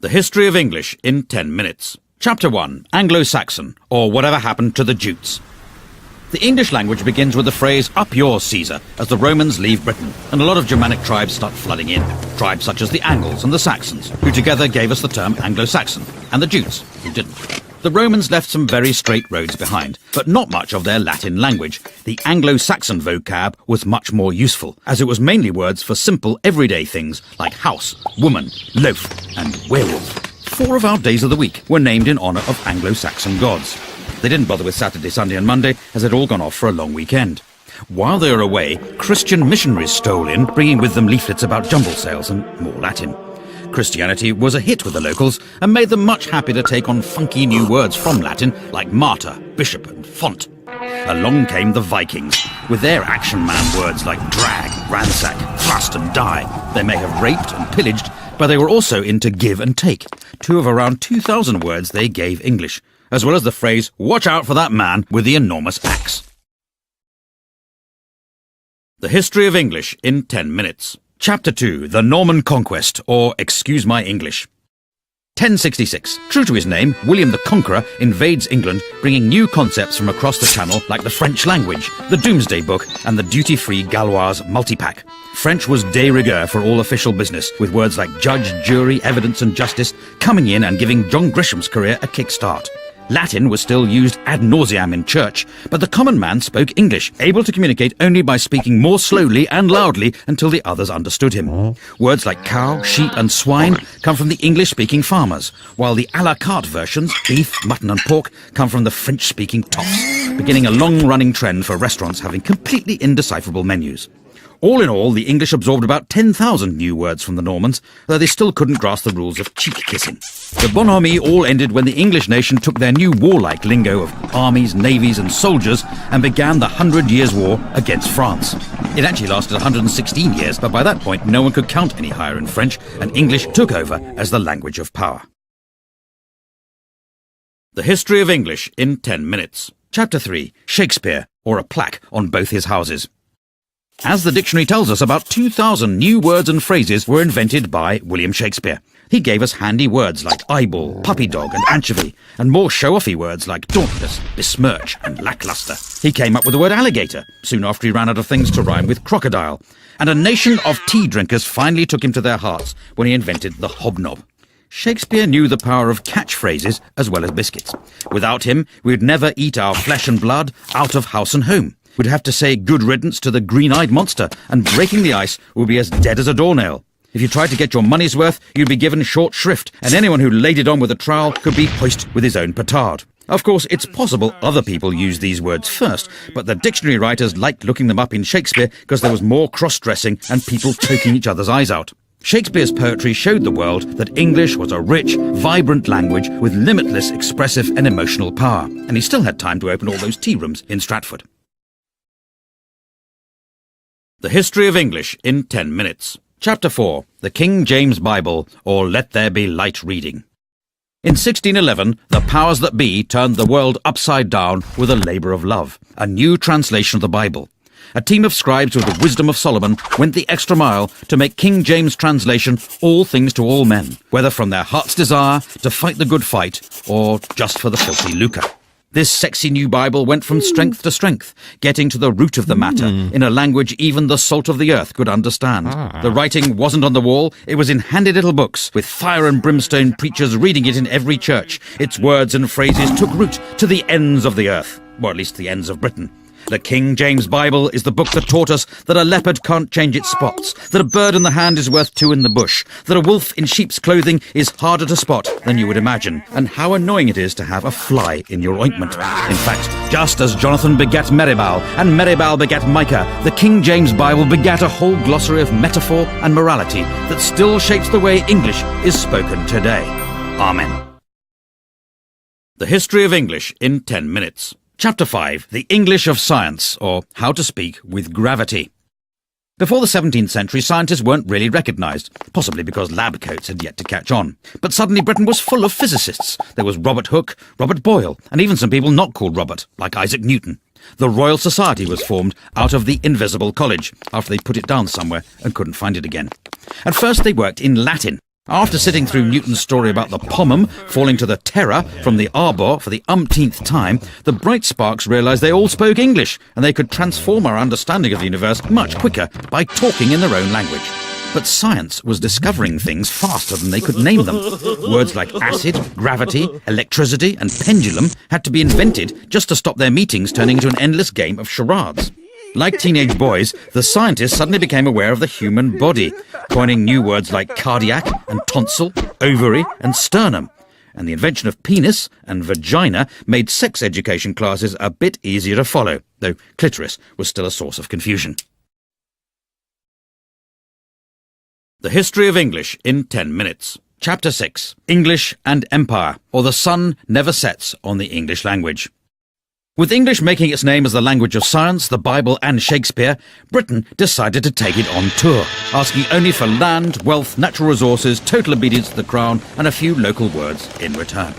The History of English in 10 minutes. Chapter 1. Anglo-Saxon, or Whatever Happened to the Jutes. The English language begins with the phrase, "Up yours, Caesar," as the Romans leave Britain, and a lot of Germanic tribes start flooding in. Tribes such as the Angles and the Saxons, who together gave us the term Anglo-Saxon, and the Jutes, who didn't. The Romans left some very straight roads behind, but not much of their Latin language. The Anglo-Saxon vocab was much more useful, as it was mainly words for simple everyday things like house, woman, loaf, and werewolf. 4 of our days of the week were named in honour of Anglo-Saxon gods. They didn't bother with Saturday, Sunday and Monday, as they'd all gone off for a long weekend. While they were away, Christian missionaries stole in, bringing with them leaflets about jumble sales and more Latin. Christianity was a hit with the locals and made them much happy to take on funky new words from Latin like martyr, bishop and font. Along came the Vikings, with their action man words like drag, ransack, thrust and die. They may have raped and pillaged, but they were also into give and take, 2 of around 2,000 words they gave English, as well as the phrase, "Watch out for that man with the enormous axe." The History of English in 10 minutes. Chapter 2. The Norman Conquest, or Excuse My English. 1066. True to his name, William the Conqueror invades England, bringing new concepts from across the Channel like the French language, the Doomsday Book, and the duty-free Gauloise multipack. French was de rigueur for all official business, with words like judge, jury, evidence and justice coming in and giving John Grisham's career a kick-start. Latin was still used ad nauseam in church, but the common man spoke English, able to communicate only by speaking more slowly and loudly until the others understood him. Words like cow, sheep and swine come from the English-speaking farmers, while the à la carte versions, beef, mutton and pork, come from the French-speaking toffs, beginning a long-running trend for restaurants having completely indecipherable menus. All in all, the English absorbed about 10,000 new words from the Normans, though they still couldn't grasp the rules of cheek-kissing. The bonhomie all ended when the English nation took their new warlike lingo of armies, navies and soldiers and began the 100 Years' War against France. It actually lasted 116 years, but by that point no one could count any higher in French, and English took over as the language of power. The History of English in 10 minutes. Chapter 3. Shakespeare, or a plaque on both his houses. As the dictionary tells us, about 2,000 new words and phrases were invented by William Shakespeare. He gave us handy words like eyeball, puppy dog and anchovy, and more show-offy words like dauntless, besmirch and lackluster. He came up with the word alligator, soon after he ran out of things to rhyme with crocodile. And a nation of tea drinkers finally took him to their hearts when he invented the hobnob. Shakespeare knew the power of catchphrases as well as biscuits. Without him, we'd never eat our flesh and blood out of house and home. We'd have to say good riddance to the green-eyed monster, and breaking the ice would be as dead as a doornail. If you tried to get your money's worth, you'd be given short shrift, and anyone who laid it on with a trowel could be hoist with his own petard. Of course, it's possible other people used these words first, but the dictionary writers liked looking them up in Shakespeare because there was more cross-dressing and people choking each other's eyes out. Shakespeare's poetry showed the world that English was a rich, vibrant language with limitless expressive and emotional power, and he still had time to open all those tea rooms in Stratford. The History of English in 10 minutes. Chapter 4. The King James Bible, or Let There Be Light Reading. In 1611, the powers that be turned the world upside down with a labour of love, a new translation of the Bible. A team of scribes with the wisdom of Solomon went the extra mile to make King James' translation all things to all men, whether from their heart's desire to fight the good fight, or just for the filthy lucre. This sexy new Bible went from strength to strength, getting to the root of the matter in a language even the salt of the earth could understand. The writing wasn't on the wall, it was in handy little books, with fire and brimstone preachers reading it in every church. Its words and phrases took root to the ends of the earth, or at least the ends of Britain. The King James Bible is the book that taught us that a leopard can't change its spots, that a bird in the hand is worth 2 in the bush, that a wolf in sheep's clothing is harder to spot than you would imagine, and how annoying it is to have a fly in your ointment. In fact, just as Jonathan begat Meribal, and Meribal begat Micah, the King James Bible begat a whole glossary of metaphor and morality that still shapes the way English is spoken today. Amen. The History of English in 10 minutes. Chapter 5. The English of Science, or How to Speak with Gravity. Before the 17th century, scientists weren't really recognised, possibly because lab coats had yet to catch on. But suddenly Britain was full of physicists. There was Robert Hooke, Robert Boyle, and even some people not called Robert, like Isaac Newton. The Royal Society was formed out of the Invisible College, after they put it down somewhere and couldn't find it again. At first they worked in Latin. After sitting through Newton's story about the pomum falling to the terra from the arbor for the umpteenth time, the bright sparks realised they all spoke English, and they could transform our understanding of the universe much quicker by talking in their own language. But science was discovering things faster than they could name them. Words like acid, gravity, electricity, and pendulum had to be invented just to stop their meetings turning into an endless game of charades. Like teenage boys, the scientists suddenly became aware of the human body, coining new words like cardiac and tonsil, ovary and sternum. And the invention of penis and vagina made sex education classes a bit easier to follow, though clitoris was still a source of confusion. The History of English in 10 minutes. Chapter 6. English and Empire, or the sun never sets on the English language. With English making its name as the language of science, the Bible and Shakespeare, Britain decided to take it on tour, asking only for land, wealth, natural resources, total obedience to the crown, and a few local words in return.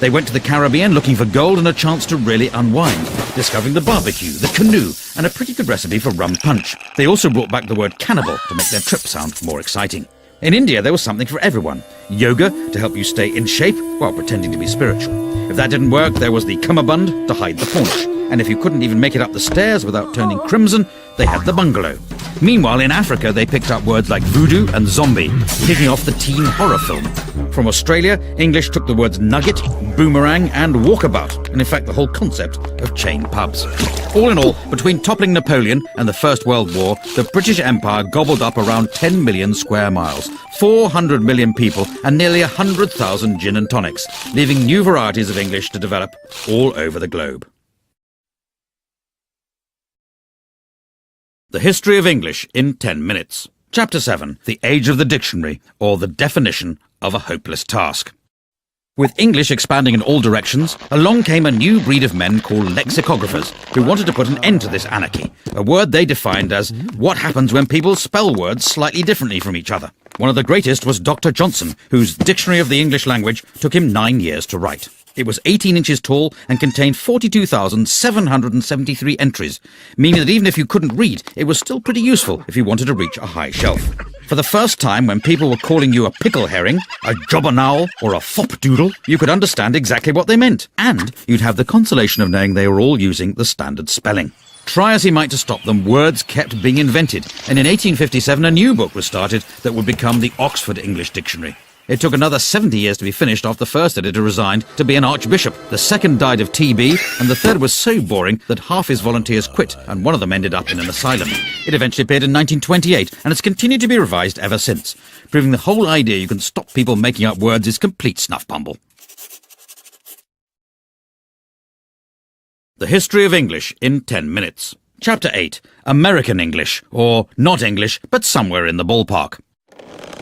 They went to the Caribbean looking for gold and a chance to really unwind, discovering the barbecue, the canoe, and a pretty good recipe for rum punch. They also brought back the word cannibal to make their trip sound more exciting. In India, there was something for everyone. Yoga to help you stay in shape while pretending to be spiritual. If that didn't work, there was the cummerbund to hide the paunch. And if you couldn't even make it up the stairs without turning crimson, they had the bungalow. Meanwhile, in Africa, they picked up words like voodoo and zombie, kicking off the teen horror film. From Australia, English took the words nugget, boomerang, and walkabout, and in fact the whole concept of chain pubs. All in all, between toppling Napoleon and the First World War, the British Empire gobbled up around 10 million square miles, 400 million people, and nearly 100,000 gin and tonics, leaving new varieties of English to develop all over the globe. The History of English in 10 minutes. Chapter 7. The Age of the Dictionary, or the Definition of a Hopeless Task. With English expanding in all directions, along came a new breed of men called lexicographers, who wanted to put an end to this anarchy, a word they defined as what happens when people spell words slightly differently from each other. One of the greatest was Dr. Johnson, whose Dictionary of the English Language took him 9 years to write. It was 18 inches tall and contained 42,773 entries, meaning that even if you couldn't read, it was still pretty useful if you wanted to reach a high shelf. For the first time, when people were calling you a pickle herring, a jobbernowl, or a fopdoodle, you could understand exactly what they meant, and you'd have the consolation of knowing they were all using the standard spelling. Try as he might to stop them, words kept being invented, and in 1857 a new book was started that would become the Oxford English Dictionary. It took another 70 years to be finished after the first editor resigned to be an archbishop. The second died of TB, and the third was so boring that half his volunteers quit, and one of them ended up in an asylum. It eventually appeared in 1928, and has continued to be revised ever since, proving the whole idea you can stop people making up words is complete snuff bumble. The History of English in 10 minutes. Chapter 8. American English, or not English, but somewhere in the ballpark.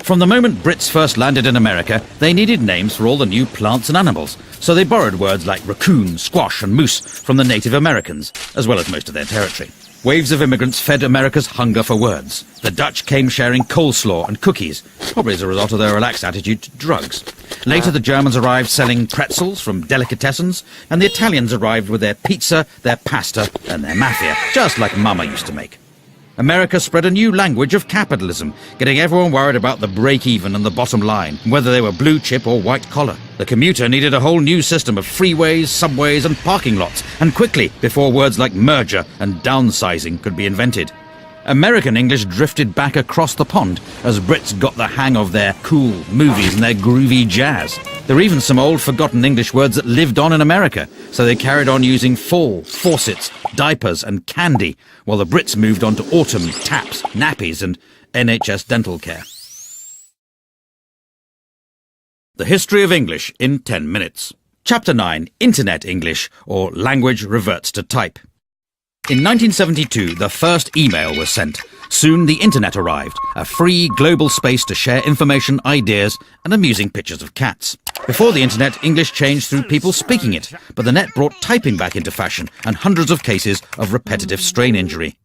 From the moment Brits first landed in America, they needed names for all the new plants and animals, so they borrowed words like raccoon, squash and moose from the Native Americans, as well as most of their territory. Waves of immigrants fed America's hunger for words. The Dutch came sharing coleslaw and cookies, probably as a result of their relaxed attitude to drugs. Later the Germans arrived selling pretzels from delicatessens, and the Italians arrived with their pizza, their pasta and their mafia, just like Mama used to make. America spread a new language of capitalism, getting everyone worried about the break-even and the bottom line, whether they were blue chip or white collar. The commuter needed a whole new system of freeways, subways and parking lots, and quickly, before words like merger and downsizing could be invented. American English drifted back across the pond as Brits got the hang of their cool movies and their groovy jazz. There were even some old forgotten English words that lived on in America, so they carried on using fall, faucets, diapers and candy, while the Brits moved on to autumn, taps, nappies and NHS dental care. The History of English in 10 minutes. Chapter 9. Internet English, or Language Reverts to Type. In 1972, the first email was sent. Soon the internet arrived, a free global space to share information, ideas, and amusing pictures of cats. Before the internet, English changed through people speaking it, but the net brought typing back into fashion and hundreds of cases of repetitive strain injury.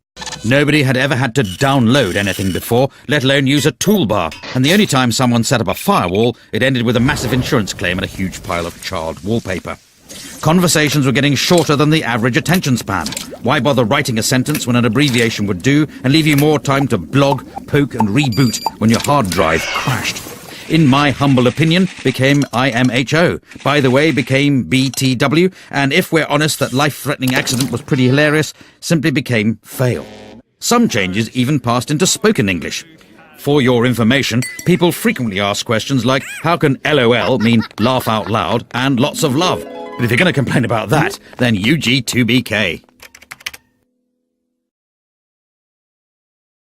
Nobody had ever had to download anything before, let alone use a toolbar, and the only time someone set up a firewall, it ended with a massive insurance claim and a huge pile of charred wallpaper. Conversations were getting shorter than the average attention span. Why bother writing a sentence when an abbreviation would do and leave you more time to blog, poke and reboot when your hard drive crashed? in my humble opinion, became IMHO. By the way, became BTW, and if we're honest, that life-threatening accident was pretty hilarious, simply became fail. Some changes even passed into spoken English. For your information, people frequently ask questions like, how can LOL mean laugh out loud and lots of love? But if you're going to complain about that, then UG2BK.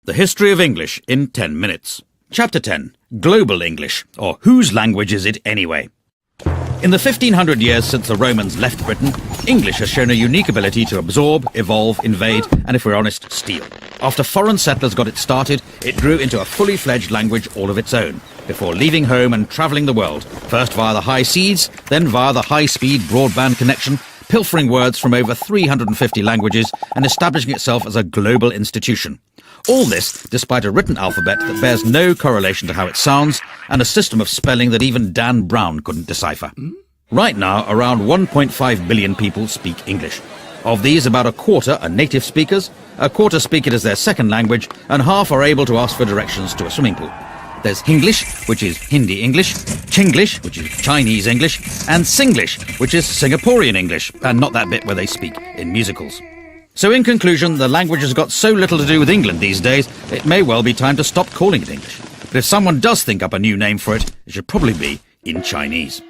The History of English in 10 minutes. Chapter 10. Global English, or whose language is it anyway? In the 1500 years since the Romans left Britain, English has shown a unique ability to absorb, evolve, invade, and if we're honest, steal. After foreign settlers got it started, it grew into a fully fledged language all of its own, before leaving home and travelling the world, first via the high seas, then via the high-speed broadband connection, pilfering words from over 350 languages and establishing itself as a global institution. All this despite a written alphabet that bears no correlation to how it sounds and a system of spelling that even Dan Brown couldn't decipher. Right now, around 1.5 billion people speak English. Of these, about a quarter are native speakers, a quarter speak it as their second language, and half are able to ask for directions to a swimming pool. There's Hinglish, which is Hindi English, Chinglish, which is Chinese English, and Singlish, which is Singaporean English, and not that bit where they speak in musicals. So in conclusion, the language has got so little to do with England these days, it may well be time to stop calling it English. But if someone does think up a new name for it, it should probably be in Chinese.